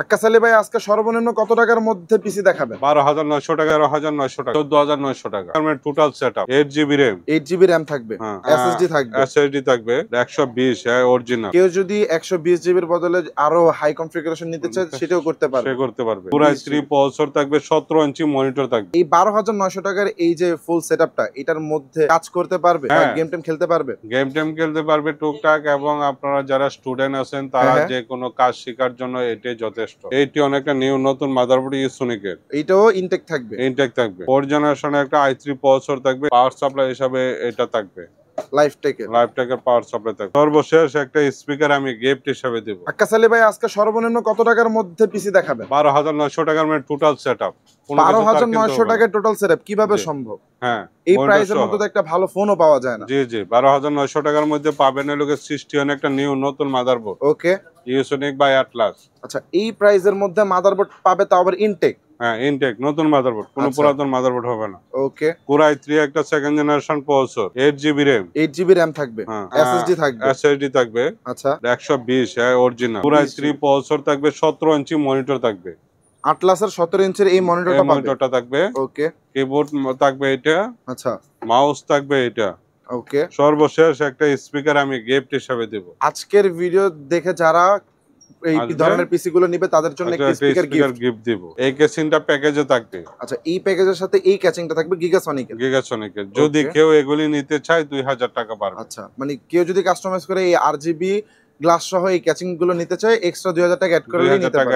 আক্কাস আলী ভাই আজকে সর্বনিম্ন কত টাকার মধ্যে পিসি দেখাবেন? 12,900 টাকা, 13,900 টাকা, 14,900 টাকা। Total setup 8 GB RAM, 8 GB RAM থাকবে, এসএসডি থাকবে, SSD থাকবে 120 অরিজিনাল। কেউ যদি 120 জিবির বদলে আরো হাই কনফিগারেশন নিতে চায় সেটাও করতে পারবে। সে করতে পারবে। পুরো 3 প্রসেসর থাকবে, 17 ইঞ্চি মনিটর থাকবে। এই 12,900 টাকার এই যে ফুল সেটআপটা এটার মধ্যে কাজ করতে পারবে, গেম টেম খেলতে পারবে, গেম টেম খেলতে পারবে টুকটাক। এবং আপনারা যারা স্টুডেন্ট আছেন তারা যে কোনো কাজ শেখার জন্য এটাই যথেষ্ট। এইটি অনেকটা নতুন মাদারবোর্ড ইউসোনিকের, এইটাও ইনটেক থাকবে। ইনটেক থাকবে। 4 জেনারেশনের একটা i3 প্রসেসর থাকবে। পাওয়ার সাপ্লাই হিসাবে এটা থাকবে লাইফটেকের পাওয়ার সাপ্লাই থাকবে। সর্বশেষ একটা স্পিকার আমি গিফট হিসাবে দেব। আক্কাস আলী ভাই আজকে সর্বনিম্ন কত টাকার মধ্যে পিসি দেখাবেন? 12,900 টাকার মানে টোটাল সেটআপ। 12,900 টাকায় টোটাল সেটআপ কিভাবে সম্ভব? হ্যাঁ, এই প্রাইসের মধ্যে তো একটা ভালো ফোনও পাওয়া যায় না। জি 12,900 টাকার মধ্যে পাবেন এলোকে সিস্টিয়ন একটা নতুন motherboard. Okay, Usonic by Atlas. আচ্ছা, এই প্রাইসের মধ্যে মাদারবোর্ড পাবে, তাও আবার ইনটেক। হ্যাঁ, ইনটেক নতুন মাদারবোর্ড, কোনো পুরাতন মাদারবোর্ড হবে না। ওকে, পুরো i3 একটা second generation processor, 8 GB RAM, 8 GB RAM থাকবে, এসএসডি থাকবে, SSD থাকবে, আচ্ছা 120 অরিজিনাল। পুরো i3 প্রসেসর থাকবে, 17 ইঞ্চি মনিটর থাকবে। আটলাসের 17 ইঞ্চির এই মনিটরটা থাকবে। ওকে, কিবোর্ড থাকবে এটা, আচ্ছা মাউস থাকবে এটা। ওকে, সর্বশেষ একটা স্পিকার আমি গিফট হিসাবে দেব। আজকের ভিডিও দেখে যারা এই ধরনের পিসি গুলো নিবে তাদের জন্য একটা স্পিকার গিফট দেব। এই কেসিংটা প্যাকেজে থাকবে। আচ্ছা, এই প্যাকেজের সাথে এই ক্যাচিংটা থাকবে গিগাসনিকের। যদি কেউ এগুলি নিতে চায় 2,000 টাকা পারবে। আচ্ছা, মানে কেউ যদি কাস্টমাইজ করে এই RGB গ্লাস সহ এই ক্যাচিং গুলো নিতে চায় এক্সট্রা 2,000 টাকা অ্যাড করে নিতে পারবে।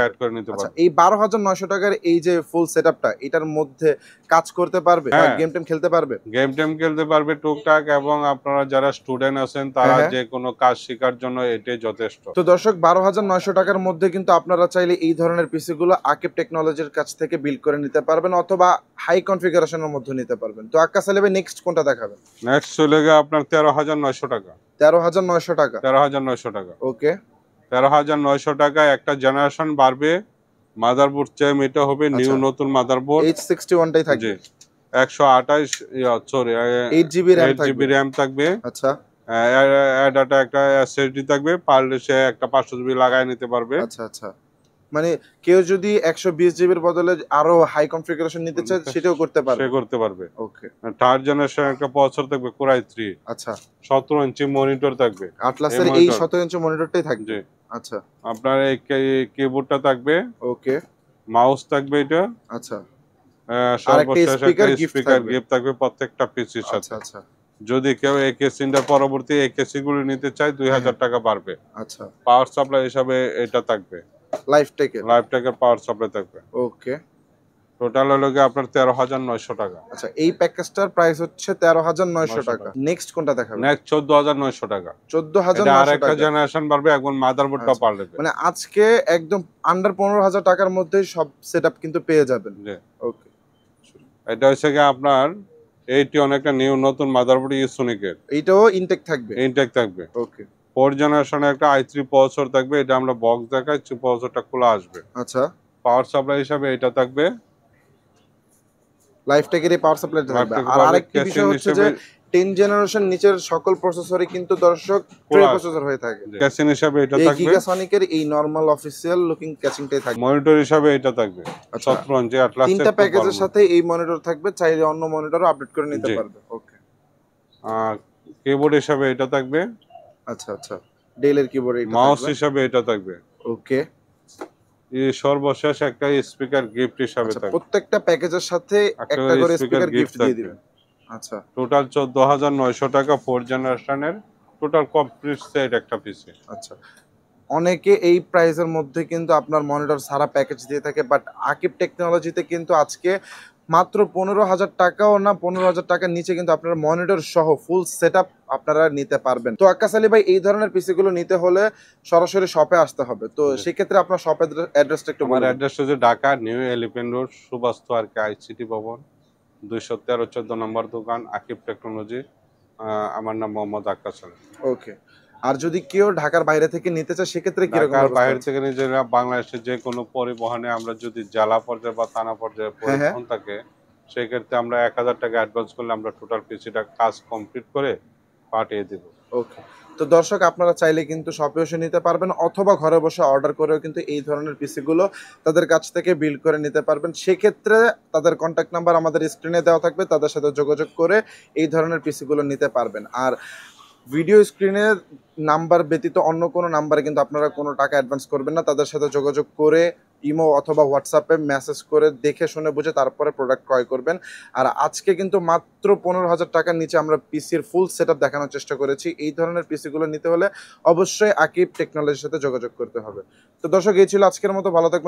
আচ্ছা, এই 12,900 টাকার এই যে ফুল সেটআপটা এটার মধ্যে কাজ করতে পারবে, গেম টেম খেলতে পারবে, টুকটাক। এবং আপনারা যারা স্টুডেন্ট আছেন তারা যে কোনো কাজ শেখার জন্য এটাই যথেষ্ট। তো দর্শক, 12,900 টাকার মধ্যে কিন্তু আপনারা চাইলে এই ধরনের পিসি গুলো আকিব টেকনোলজির কাছ থেকে বিল্ড করে নিতে পারবেন, অথবা হাই কনফিগারেশনের মধ্যে নিতে পারবেন। তো আক্কাস আলী ভাই নেক্সট কোনটা দেখাবেন? নেক্সট চলে গেলে আপনার 13,900 টাকা। 13,900 টাকা, 13,900 টাকা। ওকে, 13,900 টাকা একটা জেনারেশন বাড়বে। মাদারবোর্ড চেম এটা হবে নতুন মাদারবোর্ড, H61 টাই থাকবে। 128 সরি 8 জিবি RAM থাকবে। আচ্ছা, ডাটা একটা SSD থাকবে। পারলে সে একটা 500 জিবি লাগায় নিতে পারবে। আচ্ছা আচ্ছা, মানে কেউ যদি 120 জিবির বদলে আরো হাই কনফিগারেশন নিতে চায় সেটাও করতে পারবে। সে করতে পারবে। ওকে, থার্ড জেনারেশন একটা প্রসেসর থাকবে Core i3। আচ্ছা, 17 ইঞ্চি মনিটর থাকবে। আটলাসের এই 17 ইঞ্চি মনিটরটাই থাকবে। আচ্ছা, আপনার এই কিবোর্ডটা থাকবে। ওকে, মাউস থাকবে এটা। আচ্ছা, সর্বশেষ একটা স্পিকার গিফট থাকবে প্রত্যেকটা পিসির সাথে। আচ্ছা, যদি কেউ এই কেসিংটার পরবর্তী এই কেসিগুলো নিতে চায় 2,000 টাকা পারবে। আচ্ছা, পাওয়ার সাপ্লাই হিসাবে এটা থাকবে, লাইফটেকের পাওয়ার সাপ্লাই থাকবে। ওকে, টোটাল হলো গিয়ে আপনার 13,900 টাকা। আচ্ছা, এই প্যাকেজটার প্রাইস হচ্ছে 13,900 টাকা। নেক্সট কোনটা দেখাবেন? নেক্সট 14,900 টাকা। 14,900 আর একটা জেনারেশন বাড়বে, এখন মাদারবোর্ডটা পাল্টে দেবে। মানে আজকে একদম আন্ডার 15,000 টাকার মধ্যে সব সেটআপ কিন্তু পেয়ে যাবেন। ওকে, এটা হচ্ছে কি আপনার এইটি অনেকটা নতুন মাদারবোর্ড ইউসোনিকের, এইটাও ইনটেক থাকবে। ওকে, 4 জেনারেশনের একটা i3 প্রসেসর থাকবে। এটা আমরা বক্স দেখাচ্ছি, প্রসেসরটা খোলা আসবে। আচ্ছা, পাওয়ার সাপ্লাই হিসাবে এটা থাকবে, লাইফটেকের এই পাওয়ার সাপ্লাইটা থাকবে। আর আরেকটা বিষয় হচ্ছে যে 10 জেনারেশন নিচের সকল প্রসেসরই কিন্তু দর্শক ট্রে প্রসেসর হয়ে থাকে। ক্যাচিং হিসাবে এটা থাকবে, গিগাসনিকের এই নরমাল অফিশিয়াল লুকিং ক্যাচিংটাই থাকবে। মনিটর হিসাবে এটা থাকবে 17 ইঞ্চি অ্যাটলাস। তিনটা প্যাকেজের সাথে এই মনিটর থাকবে, চাইলে অন্য মনিটরও আপডেট করে নিতে পারবে। ওকে, কিবোর্ড হিসাবে এটা থাকবে। আচ্ছা আচ্ছা, ডেলের কিবোর্ড এটা থাকবে। মাউস হিসাবে এটা থাকবে। ওকে, এই সর্বশেষ একটা স্পিকার গিফট হিসাবে থাকবে। প্রত্যেকটা প্যাকেজের সাথে একটা করে স্পিকার গিফট দিয়ে দিবেন। আচ্ছা, টোটাল 14,900 টাকা 4 জেনারেশনের টোটাল কমপ্লিট সেট একটা পিসি। আচ্ছা, অনেকে এই প্রাইসের মধ্যে কিন্তু আপনার মনিটর সারা প্যাকেজ দিয়ে থাকে, বাট আকিব টেকনোলজিতে কিন্তু আজকে মাত্র 15,000 টাকাও না, 15,000 টাকার নিচে কিন্তু আপনারা মনিটর সহ ফুল সেটআপ আপনারা নিতে পারবেন। তো আক্কাস আলী ভাই, এই ধরনের পিসি গুলো নিতে হলে সরাসরি শপে আসতে হবে। তো সেই ক্ষেত্রে আপনার শপের অ্যাড্রেসটা একটু বলুন। আমার অ্যাড্রেস হচ্ছে Dhaka new elephant road, Subastu R K ICT Bhaban, 213-14 নম্বর দোকান, আকিব টেকনোলজি। আমার নাম মোহাম্মদ আক্কাস আলী। ওকে, আর যদি কেউ ঢাকার বাইরে থেকে নিতে চায় সেক্ষেত্রে কি রকম? ঢাকার বাইরে থেকে নিতে বাংলাদেশের যে কোনো পরিবহনে আমরা যদি জেলা পর্যায়ে বা থানা পর্যায়ে পরিবহন থাকে, সেক্ষেত্রে আমরা 1,000 টাকা অ্যাডভান্স করলে আমরা টোটাল পিসিটা কাজ কমপ্লিট করে পাঠিয়ে দেব। ওকে। তো দর্শক আপনারা চাইলে কিন্তু শপে এসে নিতে পারবেন অথবা ঘরে বসে অর্ডার করেও কিন্তু এই ধরনের পিসিগুলো তাদের কাছ থেকে বিল্ড করে নিতে পারবেন। সেক্ষেত্রে তাদের কন্ট্যাক্ট নাম্বার আমাদের স্ক্রিনে দেওয়া থাকবে। তাদের সাথে যোগাযোগ করে এই ধরনের পিসিগুলো নিতে পারবেন। আর ভিডিও স্ক্রিনের নাম্বার ব্যতীত অন্য কোনো নাম্বারে কিন্তু আপনারা কোনো টাকা অ্যাডভান্স করবেন না। তাদের সাথে যোগাযোগ করে ইমো অথবা হোয়াটসঅ্যাপে মেসেজ করে দেখে শুনে বুঝে তারপরে প্রোডাক্ট ক্রয় করবেন। আর আজকে কিন্তু মাত্র 15,000 টাকার নিচে আমরা পিসির ফুল সেটআপ দেখানোর চেষ্টা করেছি। এই ধরনের পিসিগুলো নিতে হলে অবশ্যই আকিব টেকনোলজির সাথে যোগাযোগ করতে হবে। তো দর্শক এই ছিল আজকের মতো, ভালো থাকবেন।